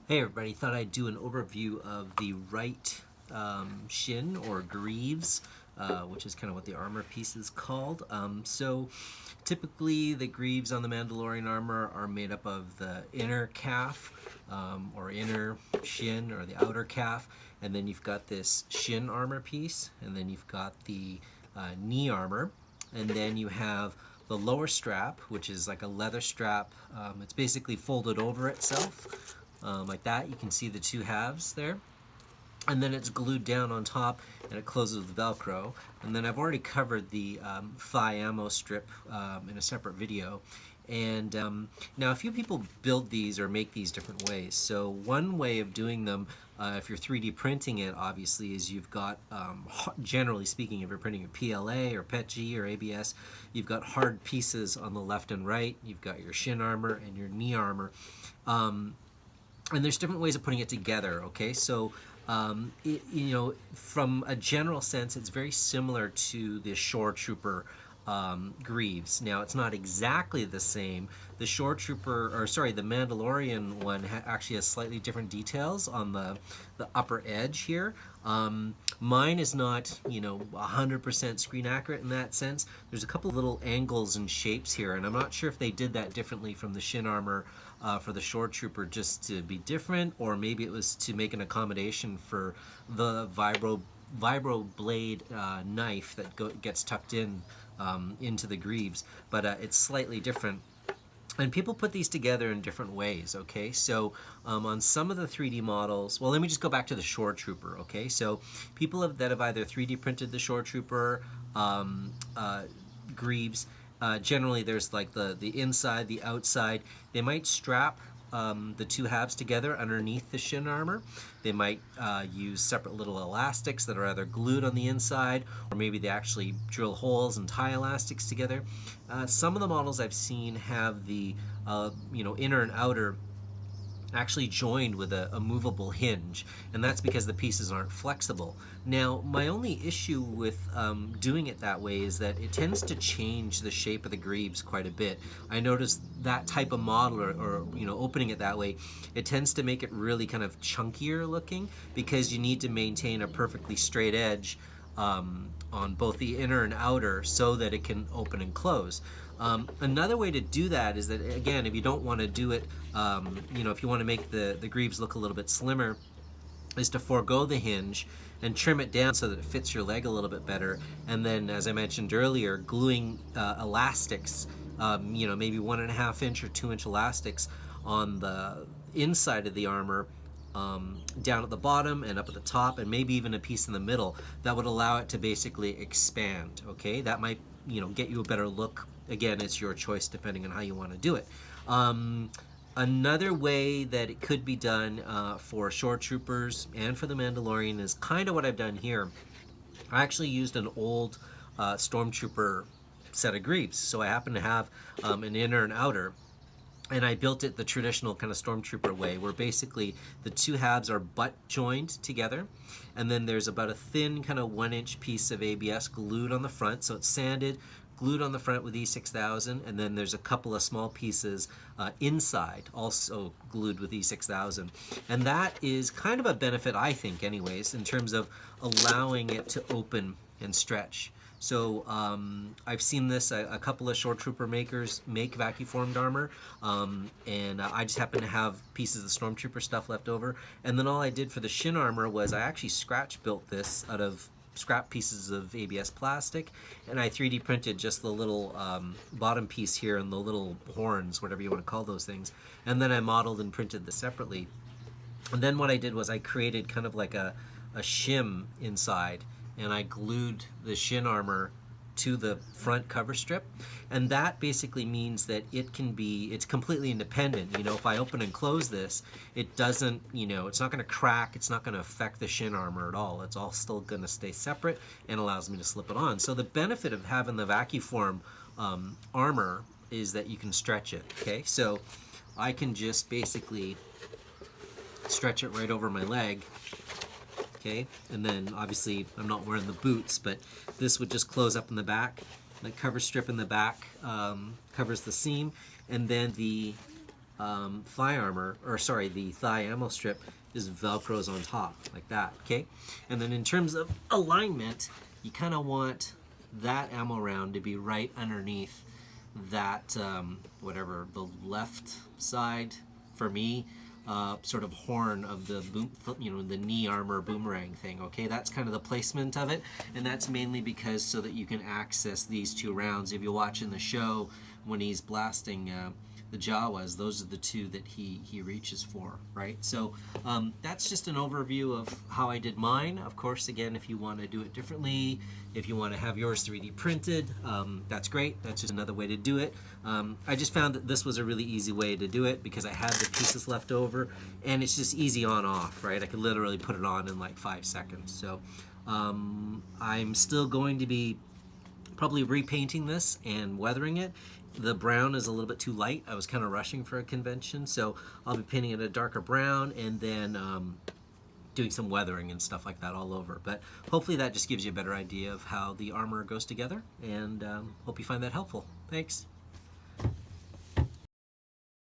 Hey everybody, thought I'd do an overview of the right shin or greaves, which is kind of what the armor piece is called. So typically the greaves on the Mandalorian armor are made up of the inner calf or inner shin or the outer calf, and then you've got this shin armor piece, and then you've got the knee armor, and then you have the lower strap, which is like a leather strap. It's basically folded over itself like that. You can see the two halves there. And then it's glued down on top and it closes with Velcro. And then I've already covered the thigh ammo strip in a separate video. And now a few people build these or make these different ways. So one way of doing them, if you're 3D printing it, obviously, is you've got, generally speaking, if you're printing a PLA or PETG or ABS, you've got hard pieces on the left and right. You've got your shin armor and your knee armor. And there's different ways of putting it together, okay? So, from a general sense, it's very similar to the Shore Trooper greaves. Now, it's not exactly the same. The the Mandalorian one actually has slightly different details on the upper edge here. Mine is not, 100% screen accurate in that sense. There's a couple little angles and shapes here, and I'm not sure if they did that differently from the shin armor for the Shore Trooper just to be different, or maybe it was to make an accommodation for the vibro blade knife that gets tucked in into the greaves, but it's slightly different. And people put these together in different ways, okay? So on some of the 3D models, well, let me just go back to the Shore Trooper, okay? So people that have either 3D printed the Shore Trooper greaves, generally there's like the inside, the outside. They might strap the two halves together underneath the shin armor. They might use separate little elastics that are either glued on the inside, or maybe they actually drill holes and tie elastics together. Some of the models I've seen have the inner and outer actually joined with a movable hinge, and that's because the pieces aren't flexible. Now, my only issue with doing it that way is that it tends to change the shape of the greaves quite a bit. I noticed that type of model, or opening it that way, it tends to make it really kind of chunkier looking because you need to maintain a perfectly straight edge on both the inner and outer so that it can open and close. Another way to do that is that, again, if you don't want to do it, if you want to make the greaves look a little bit slimmer, is to forego the hinge and trim it down so that it fits your leg a little bit better. And then, as I mentioned earlier, gluing elastics, maybe 1.5 inch or 2 inch elastics on the inside of the armor, down at the bottom and up at the top, and maybe even a piece in the middle that would allow it to basically expand. Okay, that might get you a better look. Again, it's your choice depending on how you want to do it. Another way that it could be done for Shore Troopers and for the Mandalorian is kind of what I've done here. I actually used an old Stormtrooper set of greaves, so I happen to have an inner and outer, and I built it the traditional kind of Stormtrooper way, where basically the two halves are butt joined together, and then there's about a thin kind of 1 inch piece of ABS glued on the front, so it's sanded, glued on the front with E6000, and then there's a couple of small pieces inside, also glued with E6000. And that is kind of a benefit, I think, anyways, in terms of allowing it to open and stretch. So I've seen this, a couple of Shore Trooper makers make vacuum-formed armor, and I just happen to have pieces of Stormtrooper stuff left over. And then all I did for the shin armor was I actually scratch built this out of scrap pieces of ABS plastic, and I 3D printed just the little bottom piece here and the little horns, whatever you want to call those things, and then I modeled and printed this separately. And then what I did was I created kind of like a shim inside, and I glued the shin armor to the front cover strip, and that basically means that it's completely independent. If I open and close this, it doesn't, it's not going to crack, it's not going to affect the shin armor at all. It's all still going to stay separate and allows me to slip it on. So the benefit of having the vacuum armor is that you can stretch it. Okay, so I can just basically stretch it right over my leg. Okay, and then obviously I'm not wearing the boots, but this would just close up in the back. The cover strip in the back covers the seam, and then the thigh armor, or sorry, the thigh ammo strip is velcros on top like that, okay? And then in terms of alignment, you kind of want that ammo round to be right underneath that, whatever, the left side, for me, sort of horn of the boom, the knee armor boomerang thing, okay? That's kind of the placement of it, and that's mainly because so that you can access these two rounds. If you watch in the show, when he's blasting the Jawas, those are the two that he reaches for, right? So that's just an overview of how I did mine. Of course, again, if you want to do it differently, if you want to have yours 3D printed, that's great. That's just another way to do it. I just found that this was a really easy way to do it because I had the pieces left over, and it's just easy on off, right? I could literally put it on in like 5 seconds. So I'm still going to be probably repainting this and weathering it. The brown is a little bit too light. I was kind of rushing for a convention, so I'll be painting it a darker brown and then doing some weathering and stuff like that all over. But hopefully that just gives you a better idea of how the armor goes together, and hope you find that helpful. Thanks.